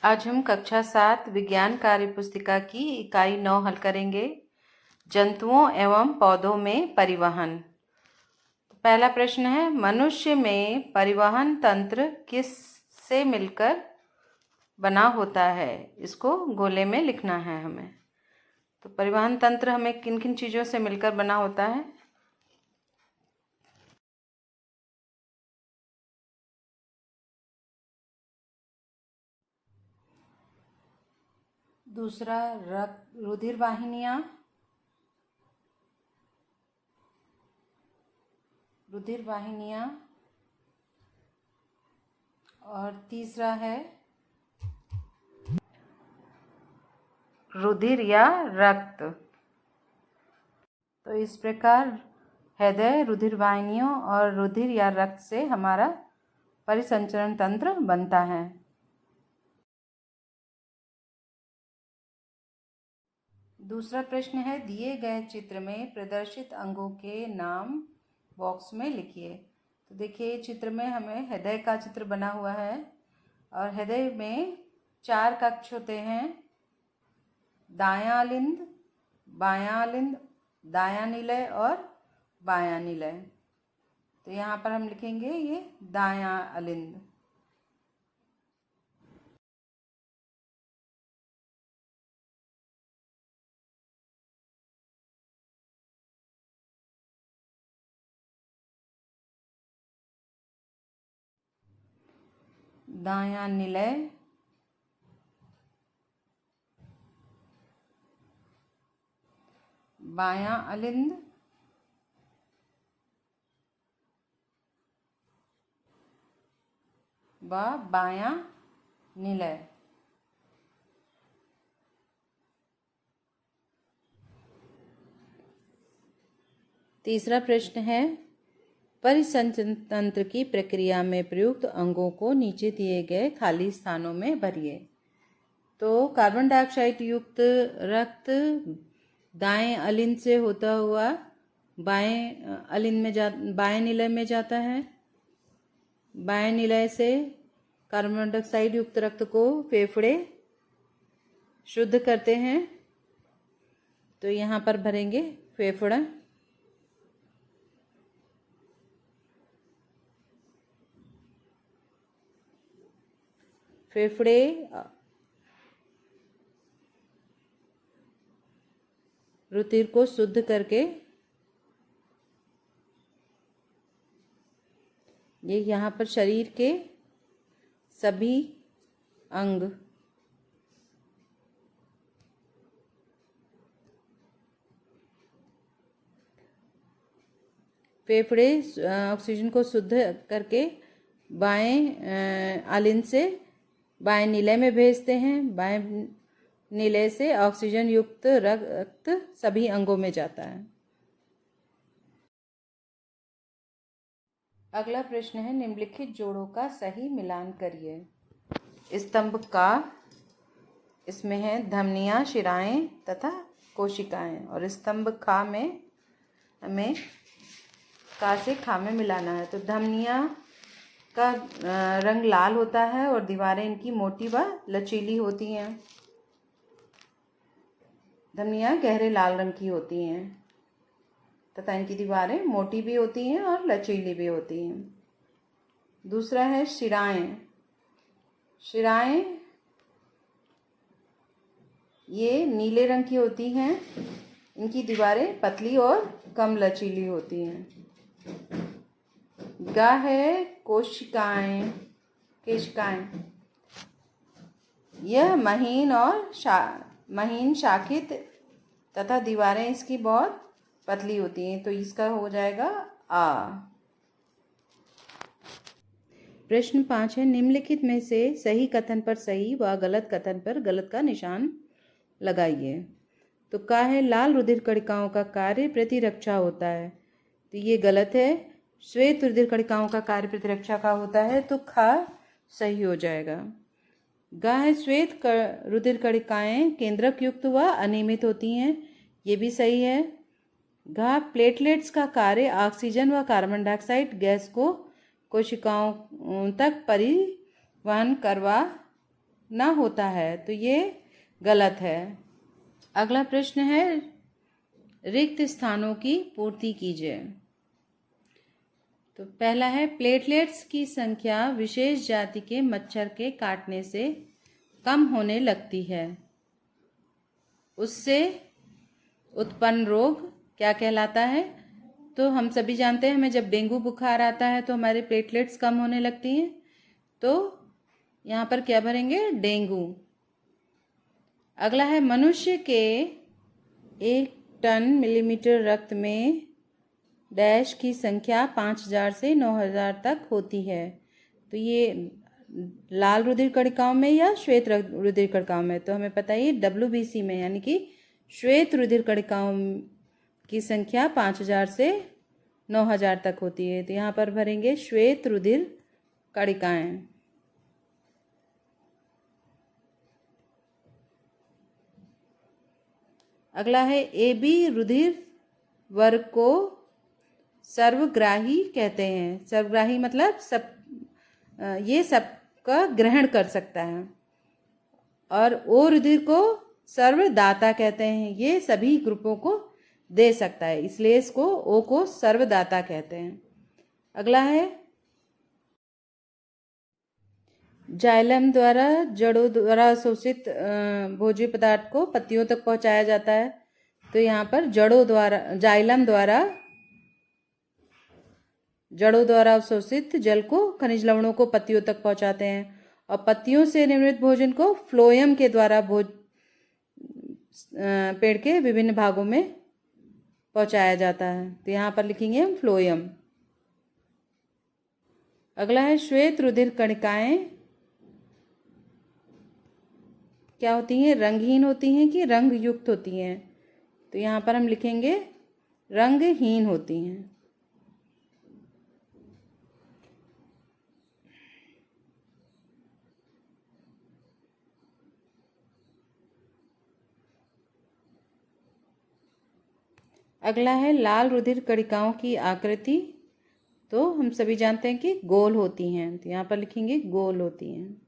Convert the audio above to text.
आज हम कक्षा 7 विज्ञान कार्य पुस्तिका की इकाई 9 हल करेंगे। जंतुओं एवं पौधों में परिवहन। पहला प्रश्न है, मनुष्य में परिवहन तंत्र किस से मिलकर बना होता है? इसको गोले में लिखना है हमें। तो परिवहन तंत्र हमें किन किन चीज़ों से मिलकर बना होता है? दूसरा रुधिर वाहिनियाँ, और तीसरा है रुधिर या रक्त। तो इस प्रकार हृदय, रुधिर वाहिनियों और रुधिर या रक्त से हमारा परिसंचरण तंत्र बनता है। दूसरा प्रश्न है, दिए गए चित्र में प्रदर्शित अंगों के नाम बॉक्स में लिखिए। तो देखिए, चित्र में हमें हृदय का चित्र बना हुआ है और हृदय में 4 कक्ष होते हैं, दायां अलिंद, बायां अलिंद, दायां निलय और बायां निलय। तो यहाँ पर हम लिखेंगे ये दायां अलिंद। दायां निलय, बायां अलिंद, व बायां निलय। तीसरा प्रश्न है, परिसंचरण तंत्र की प्रक्रिया में प्रयुक्त अंगों को नीचे दिए गए खाली स्थानों में भरिए। तो कार्बन डाइऑक्साइड युक्त रक्त दाएं अलिंद से होता हुआ बाएं निलय में जाता है। बाएं निलय से कार्बन डाइऑक्साइड युक्त रक्त को फेफड़े शुद्ध करते हैं। तो यहाँ पर भरेंगे फेफड़ा। फेफड़े रुधिर को शुद्ध करके ये यहाँ पर शरीर के सभी अंग फेफड़े ऑक्सीजन को शुद्ध करके बाएं अलिंद से बाएं निलय में भेजते हैं। बाएं निलय से ऑक्सीजन युक्त रक्त सभी अंगों में जाता है। अगला प्रश्न है, निम्नलिखित जोड़ों का सही मिलान करिए। स्तंभ का, इसमें है धमनियाँ, शिराएं तथा कोशिकाएं, और स्तंभ खा में हमें का से खा में मिलाना है। तो धमनियाँ का रंग लाल होता है और दीवारें इनकी मोटी व लचीली होती हैं। धमनियाँ गहरे लाल रंग की होती हैं तथा इनकी दीवारें मोटी भी होती हैं और लचीली भी होती हैं। दूसरा है शिराएं। शिराएं ये नीले रंग की होती हैं। इनकी दीवारें पतली और कम लचीली होती हैं। गा है केशिकाएं। यह महीन शाखित तथा दीवारें इसकी बहुत पतली होती हैं। तो इसका हो जाएगा आ। प्रश्न 5 है, निम्नलिखित में से सही कथन पर सही व गलत कथन पर गलत का निशान लगाइए। तो का है, लाल रुधिर कणिकाओं का कार्य प्रतिरक्षा होता है। तो ये गलत है। श्वेत रुधिर कणिकाओं का कार्य प्रतिरक्षा का होता है। तो खा सही हो जाएगा। गा है, श्वेत रुधिर कणिकाएं केंद्रक युक्त व अनियमित होती हैं। ये भी सही है। घा, प्लेटलेट्स का कार्य ऑक्सीजन व कार्बन डाइऑक्साइड गैस को कोशिकाओं तक परिवहन ना होता है तो ये गलत है। अगला प्रश्न है, रिक्त स्थानों की पूर्ति कीजिए। तो पहला है, प्लेटलेट्स की संख्या विशेष जाति के मच्छर के काटने से कम होने लगती है, उससे उत्पन्न रोग क्या कहलाता है? तो हम सभी जानते हैं, हमें जब डेंगू बुखार आता है तो हमारे प्लेटलेट्स कम होने लगती हैं, तो यहाँ पर क्या भरेंगे? डेंगू। अगला है, मनुष्य के 1 टन मिलीमीटर रक्त में डैश की संख्या 5000 से 9000 तक होती है। तो ये लाल रुधिर कणिकाओं में या श्वेत रुधिर कणिकाओं में? तो हमें पता है WBC में, यानी कि श्वेत रुधिर कणिकाओं की संख्या 5000 से 9000 तक होती है। तो यहाँ पर भरेंगे श्वेत रुधिर कणिकाएं। अगला है, AB रुधिर वर्ग को सर्वग्राही कहते हैं। सर्वग्राही मतलब ये सबका ग्रहण कर सकता है। और O रुधिर को सर्वदाता कहते हैं, ये सभी ग्रुपों को दे सकता है, इसलिए इसको O को सर्वदाता कहते हैं। अगला है, जाइलम द्वारा जड़ों द्वारा अवशोषित भोज्य पदार्थ को पत्तियों तक पहुंचाया जाता है। तो यहाँ पर जाइलम द्वारा जड़ों द्वारा अवशोषित जल को, खनिज लवणों को पत्तियों तक पहुंचाते हैं। और पत्तियों से निर्मित भोजन को फ्लोएम के द्वारा पेड़ के विभिन्न भागों में पहुंचाया जाता है। तो यहाँ पर लिखेंगे हम फ्लोएम। अगला है, श्वेत रुधिर कणिकाएं क्या होती हैं? रंगहीन होती हैं कि रंग युक्त होती हैं? तो यहाँ पर हम लिखेंगे रंगहीन होती हैं। अगला है, लाल रुधिर कणिकाओं की आकृति। तो हम सभी जानते हैं कि गोल होती हैं, तो यहाँ पर लिखेंगे गोल होती हैं।